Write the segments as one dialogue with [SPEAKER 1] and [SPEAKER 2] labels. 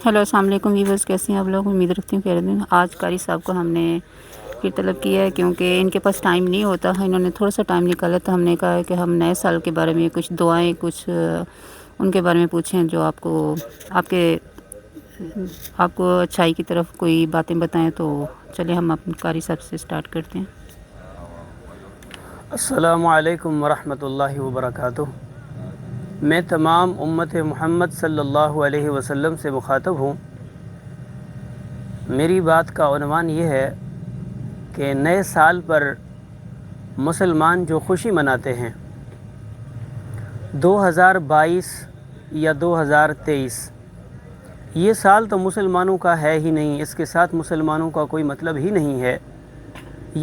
[SPEAKER 1] Hello السلام علیکم viewers, کیسے ہیں آپ لوگ؟ امید رکھتی ہوں خیریت میں۔ آج قاری صاحب کو ہم نے پھر طلب کیا ہے کیونکہ ان کے پاس ٹائم نہیں ہوتا ہے، انہوں نے تھوڑا سا ٹائم نکالا تو ہم نے کہا ہے کہ ہم نئے سال کے بارے میں کچھ دعائیں کچھ ان کے بارے میں پوچھیں جو آپ کو اچھائی کی طرف کوئی باتیں بتائیں۔ تو چلیں ہم اپنے قاری صاحب سے سٹارٹ کرتے ہیں۔
[SPEAKER 2] السلام علیکم ورحمۃ اللہ وبرکاتہ۔ میں تمام امت محمد صلی اللہ علیہ وسلم سے مخاطب ہوں۔ میری بات کا عنوان یہ ہے کہ نئے سال پر مسلمان جو خوشی مناتے ہیں، 2022 یا 2023، یہ سال تو مسلمانوں کا ہے ہی نہیں، اس کے ساتھ مسلمانوں کا کوئی مطلب ہی نہیں ہے۔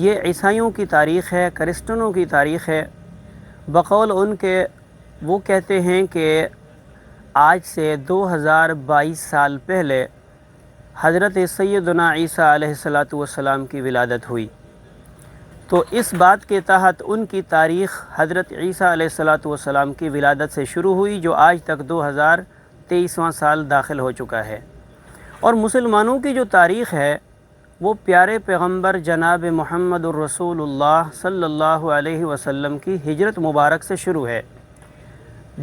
[SPEAKER 2] یہ عیسائیوں کی تاریخ ہے، کرسچنوں کی تاریخ ہے۔ بقول ان کے وہ کہتے ہیں کہ آج سے 2022 سال پہلے حضرت سیدنا عیسیٰ علیہ السلام کی ولادت ہوئی۔ تو اس بات کے تحت ان کی تاریخ حضرت عیسیٰ علیہ السلام کی ولادت سے شروع ہوئی، جو آج تک 2023واں سال داخل ہو چکا ہے۔ اور مسلمانوں کی جو تاریخ ہے وہ پیارے پیغمبر جناب محمد الرسول اللہ صلی اللہ علیہ وسلم کی ہجرت مبارک سے شروع ہے۔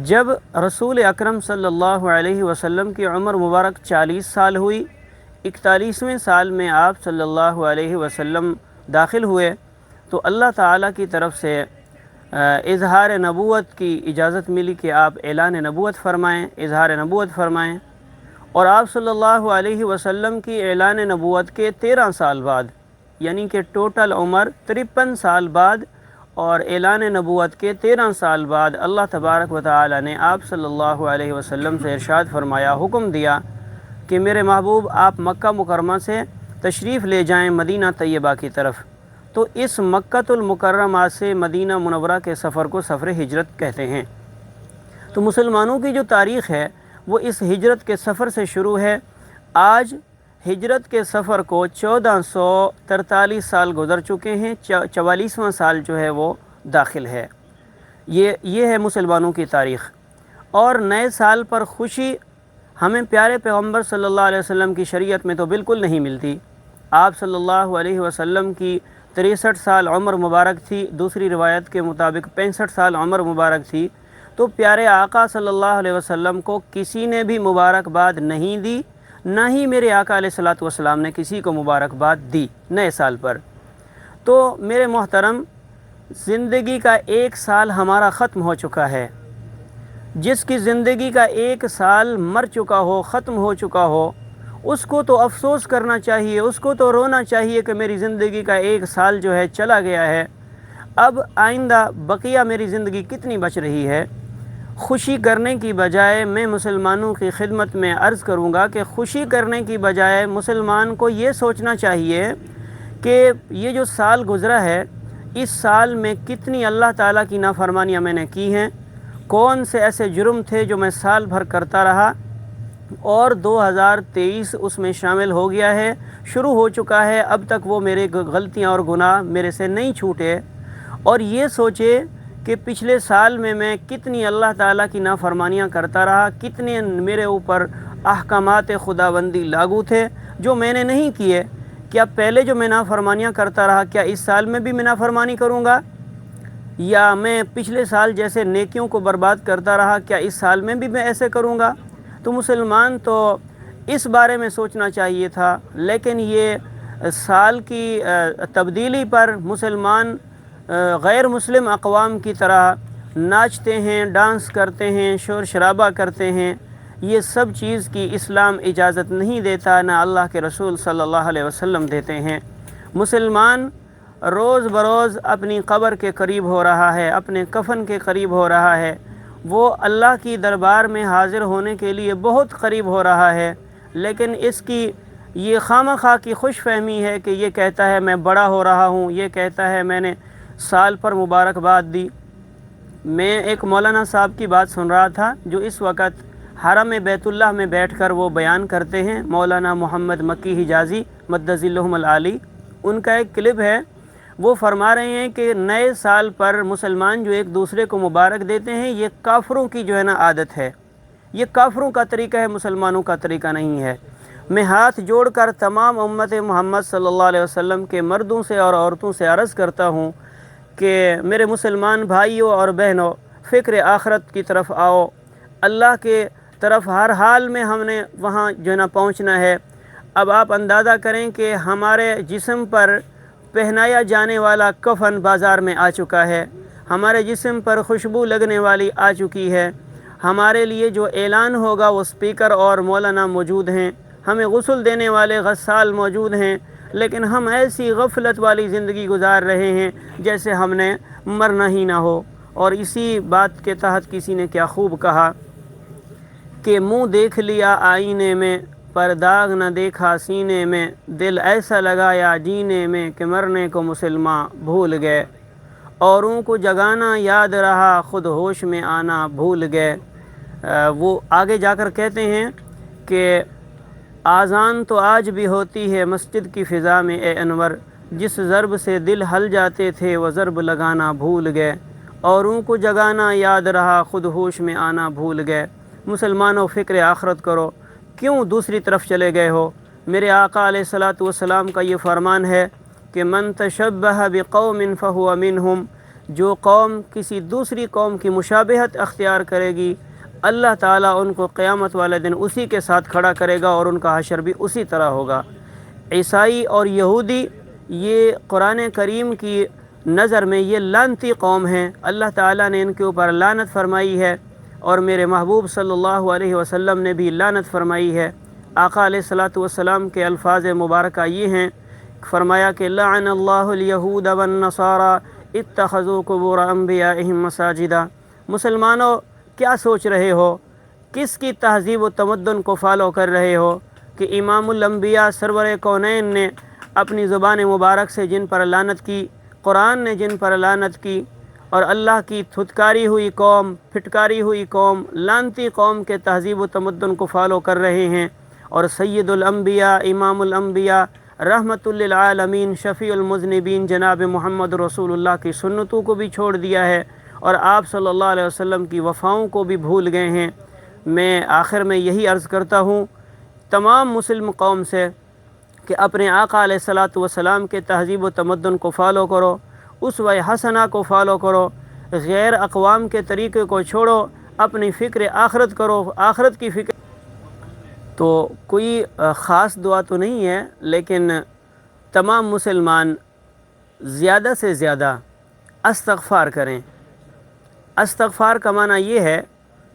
[SPEAKER 2] جب رسول اکرم صلی اللہ علیہ وسلم کی عمر مبارک 40 سال ہوئی، 41ویں سال میں آپ صلی اللہ علیہ وسلم داخل ہوئے تو اللہ تعالیٰ کی طرف سے اظہار نبوت کی اجازت ملی کہ آپ اعلان نبوت فرمائیں، اظہار نبوت فرمائیں۔ اور آپ صلی اللہ علیہ وسلم کی اعلان نبوت کے 13 سال بعد، یعنی کہ ٹوٹل عمر 53 سال بعد، اور اعلان نبوت کے 13 سال بعد اللہ تبارک و تعالی نے آپ صلی اللہ علیہ وسلم سے ارشاد فرمایا، حکم دیا کہ میرے محبوب آپ مکہ مکرمہ سے تشریف لے جائیں مدینہ طیبہ کی طرف۔ تو اس مکۃ المکرمہ سے مدینہ منورہ کے سفر کو سفر ہجرت کہتے ہیں۔ تو مسلمانوں کی جو تاریخ ہے وہ اس ہجرت کے سفر سے شروع ہے۔ آج ہجرت کے سفر کو 1443 سال گزر چکے ہیں، 44واں سال جو ہے وہ داخل ہے۔ یہ ہے مسلمانوں کی تاریخ۔ اور نئے سال پر خوشی ہمیں پیارے پیغمبر صلی اللہ علیہ وسلم کی شریعت میں تو بالکل نہیں ملتی۔ آپ صلی اللہ علیہ وسلم کی 63 سال عمر مبارک تھی، دوسری روایت کے مطابق 65 سال عمر مبارک تھی۔ تو پیارے آقا صلی اللہ علیہ وسلم کو کسی نے بھی مبارکباد نہیں دی، نہ ہی میرے آقا علیہ السلام نے کسی کو مبارکباد دی نئے سال پر۔ تو میرے محترم، زندگی کا ایک سال ہمارا ختم ہو چکا ہے۔ جس کی زندگی کا ایک سال مر چکا ہو، ختم ہو چکا ہو، اس کو تو افسوس کرنا چاہیے، اس کو تو رونا چاہیے کہ میری زندگی کا ایک سال جو ہے چلا گیا ہے، اب آئندہ بقیہ میری زندگی کتنی بچ رہی ہے۔ خوشی کرنے کی بجائے میں مسلمانوں کی خدمت میں عرض کروں گا کہ خوشی کرنے کی بجائے مسلمان کو یہ سوچنا چاہیے کہ یہ جو سال گزرا ہے، اس سال میں کتنی اللہ تعالیٰ کی نافرمانیاں میں نے کی ہیں، کون سے ایسے جرم تھے جو میں سال بھر کرتا رہا، اور 2023 اس میں شامل ہو گیا ہے، شروع ہو چکا ہے، اب تک وہ میرے غلطیاں اور گناہ میرے سے نہیں چھوٹے۔ اور یہ سوچے کہ پچھلے سال میں کتنی اللہ تعالیٰ کی نافرمانیاں کرتا رہا، کتنے میرے اوپر احکامات خداوندی لاگو تھے جو میں نے نہیں کیے۔ کیا پہلے جو میں نافرمانیاں کرتا رہا، کیا اس سال میں بھی میں نافرمانی کروں گا؟ یا میں پچھلے سال جیسے نیکیوں کو برباد کرتا رہا، کیا اس سال میں بھی میں ایسے کروں گا؟ تو مسلمان تو اس بارے میں سوچنا چاہیے تھا، لیکن یہ سال کی تبدیلی پر مسلمان غیر مسلم اقوام کی طرح ناچتے ہیں، ڈانس کرتے ہیں، شور شرابہ کرتے ہیں۔ یہ سب چیز کی اسلام اجازت نہیں دیتا، نہ اللہ کے رسول صلی اللہ علیہ وسلم دیتے ہیں۔ مسلمان روز بروز اپنی قبر کے قریب ہو رہا ہے، اپنے کفن کے قریب ہو رہا ہے، وہ اللہ کی دربار میں حاضر ہونے کے لیے بہت قریب ہو رہا ہے، لیکن اس کی یہ خواہ کی خوش فہمی ہے کہ یہ کہتا ہے میں بڑا ہو رہا ہوں، یہ کہتا ہے میں نے سال پر مبارکباد دی۔ میں ایک مولانا صاحب کی بات سن رہا تھا جو اس وقت حرم بیت اللہ میں بیٹھ کر وہ بیان کرتے ہیں، مولانا محمد مکی حجازی مدظ اللہم العالی۔ ان کا ایک کلپ ہے، وہ فرما رہے ہیں کہ نئے سال پر مسلمان جو ایک دوسرے کو مبارک دیتے ہیں، یہ کافروں کی جو ہے نا عادت ہے، یہ کافروں کا طریقہ ہے، مسلمانوں کا طریقہ نہیں ہے۔ میں ہاتھ جوڑ کر تمام امت محمد صلی اللہ علیہ وسلم کے مردوں سے اور عورتوں سے عرض کرتا ہوں کہ میرے مسلمان بھائیوں اور بہنوں، فکر آخرت کی طرف آؤ۔ اللہ کے طرف ہر حال میں ہم نے وہاں جو نا پہنچنا ہے۔ اب آپ اندازہ کریں کہ ہمارے جسم پر پہنایا جانے والا کفن بازار میں آ چکا ہے، ہمارے جسم پر خوشبو لگنے والی آ چکی ہے، ہمارے لیے جو اعلان ہوگا وہ اسپیکر اور مولانا موجود ہیں، ہمیں غسل دینے والے غسال موجود ہیں، لیکن ہم ایسی غفلت والی زندگی گزار رہے ہیں جیسے ہم نے مرنا ہی نہ ہو۔ اور اسی بات کے تحت کسی نے کیا خوب کہا کہ منہ دیکھ لیا آئینے میں، پر داغ نہ دیکھا سینے میں، دل ایسا لگایا جینے میں کہ مرنے کو مسلمان بھول گئے، اوروں کو جگانا یاد رہا خود ہوش میں آنا بھول گئے۔ وہ آگے جا کر کہتے ہیں کہ آذان تو آج بھی ہوتی ہے مسجد کی فضا میں اے انور، جس ضرب سے دل ہل جاتے تھے وہ ضرب لگانا بھول گئے، اوروں کو جگانا یاد رہا خود ہوش میں آنا بھول گئے۔ مسلمانوں، فکر آخرت کرو، کیوں دوسری طرف چلے گئے ہو؟ میرے آقا علیہ الصلاۃ والسلام کا یہ فرمان ہے کہ من تشبہ بقوم فہو منہم، جو قوم کسی دوسری قوم کی مشابہت اختیار کرے گی، اللہ تعالیٰ ان کو قیامت والے دن اسی کے ساتھ کھڑا کرے گا اور ان کا حشر بھی اسی طرح ہوگا۔ عیسائی اور یہودی یہ قرآن کریم کی نظر میں یہ لعنتی قوم ہیں، اللہ تعالیٰ نے ان کے اوپر لعنت فرمائی ہے، اور میرے محبوب صلی اللہ علیہ وسلم نے بھی لعنت فرمائی ہے۔ آقا علیہ الصلاۃ والسلام کے الفاظ مبارکہ یہ ہیں، فرمایا کہ لعن اللہ الیہود والنصارى اتخذوا قبور انبیائہم مساجدا۔ مسلمانوں، کیا سوچ رہے ہو؟ کس کی تہذیب و تمدن کو فالو کر رہے ہو کہ امام الانبیاء سرور کونین نے اپنی زبان مبارک سے جن پر لعنت کی، قرآن نے جن پر لعنت کی، اور اللہ کی تھتکاری ہوئی قوم، پھٹکاری ہوئی قوم، لعنتی قوم کے تہذیب و تمدن کو فالو کر رہے ہیں، اور سید الانبیاء، امام الانبیاء، رحمت للعالمین، شفیع المذنبین جناب محمد رسول اللہ کی سنتوں کو بھی چھوڑ دیا ہے، اور آپ صلی اللہ علیہ وسلم کی وفاؤں کو بھی بھول گئے ہیں۔ میں آخر میں یہی عرض کرتا ہوں تمام مسلم قوم سے کہ اپنے آقا علیہ الصلاۃ والسلام کے تہذیب و تمدن کو فالو کرو، اسوہ حسنہ کو فالو کرو، غیر اقوام کے طریقے کو چھوڑو، اپنی فکر آخرت کرو، آخرت کی فکر۔ تو کوئی خاص دعا تو نہیں ہے، لیکن تمام مسلمان زیادہ سے زیادہ استغفار کریں۔ استغفار کا معنی یہ ہے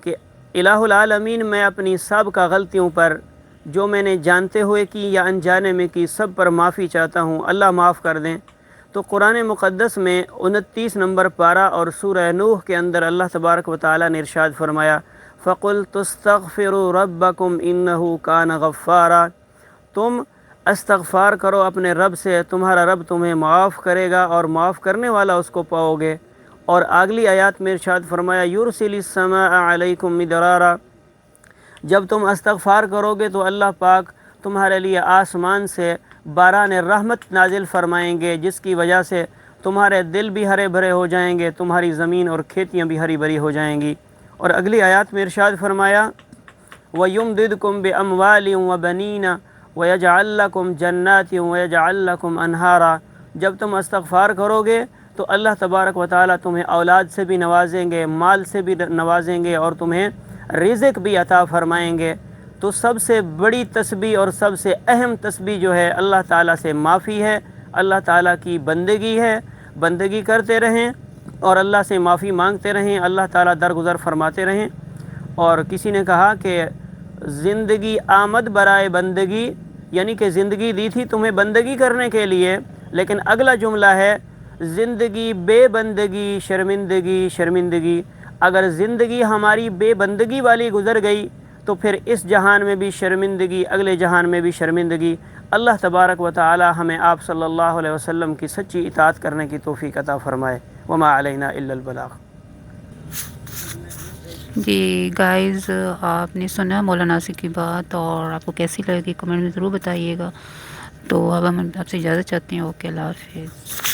[SPEAKER 2] کہ الہ العالمین، میں اپنی سابقہ غلطیوں پر جو میں نے جانتے ہوئے کی یا انجانے میں کی، سب پر معافی چاہتا ہوں، اللہ معاف کر دیں۔ تو قرآن مقدس میں 29 نمبر پارہ اور سورہ نوح کے اندر اللہ تبارک و تعالیٰ نے ارشاد فرمایا فَقُلْتُ اسْتَغْفِرُوا رَبَّكُمْ إِنَّهُ كَانَ غَفَّارًا، تم استغفار کرو اپنے رب سے، تمہارا رب تمہیں معاف کرے گا اور معاف کرنے والا اس کو پاؤ گے۔ اور اگلی آیات میں ارشاد فرمایا یُرْسِلِ السَّمَاءَ عَلَيْكُمْ مِدْرَارًا، جب تم استغفار کرو گے تو اللہ پاک تمہارے لیے آسمان سے باران رحمت نازل فرمائیں گے، جس کی وجہ سے تمہارے دل بھی ہرے بھرے ہو جائیں گے، تمہاری زمین اور کھیتیاں بھی ہری بھری ہو جائیں گی۔ اور اگلی آیات میں ارشاد فرمایا وَيُمْدِدْكُمْ بِأَمْوَالٍ وَبَنِينَ وَيَجْعَلْ لَكُمْ جَنَّاتٍ وَيَجْعَلْ لَكُمْ أَنْهَارًا، جب تم استغفار کرو گے تو اللہ تبارک و تعالیٰ تمہیں اولاد سے بھی نوازیں گے، مال سے بھی نوازیں گے، اور تمہیں رزق بھی عطا فرمائیں گے۔ تو سب سے بڑی تسبیح اور سب سے اہم تسبیح جو ہے اللہ تعالیٰ سے معافی ہے، اللہ تعالیٰ کی بندگی ہے، بندگی کرتے رہیں اور اللہ سے معافی مانگتے رہیں، اللہ تعالیٰ درگزر فرماتے رہیں۔ اور کسی نے کہا کہ زندگی آمد برائے بندگی، یعنی کہ زندگی دی تھی تمہیں بندگی کرنے کے لیے، لیکن اگلا جملہ ہے زندگی بے بندگی شرمندگی شرمندگی۔ اگر زندگی ہماری بے بندگی والی گزر گئی تو پھر اس جہان میں بھی شرمندگی، اگلے جہان میں بھی شرمندگی۔ اللہ تبارک و تعالی ہمیں آپ صلی اللہ علیہ وسلم کی سچی اطاعت کرنے کی توفیق عطا فرمائے۔ وما علینا الا البلاغ۔
[SPEAKER 1] جی گائز، آپ نے سنا مولانا ناصر کی بات، اور آپ کو کیسی لگی کمنٹ میں ضرور بتائیے گا۔ تو اب ہم آپ سے اجازت چاہتے ہیں۔ اوکے، اللہ حافظ۔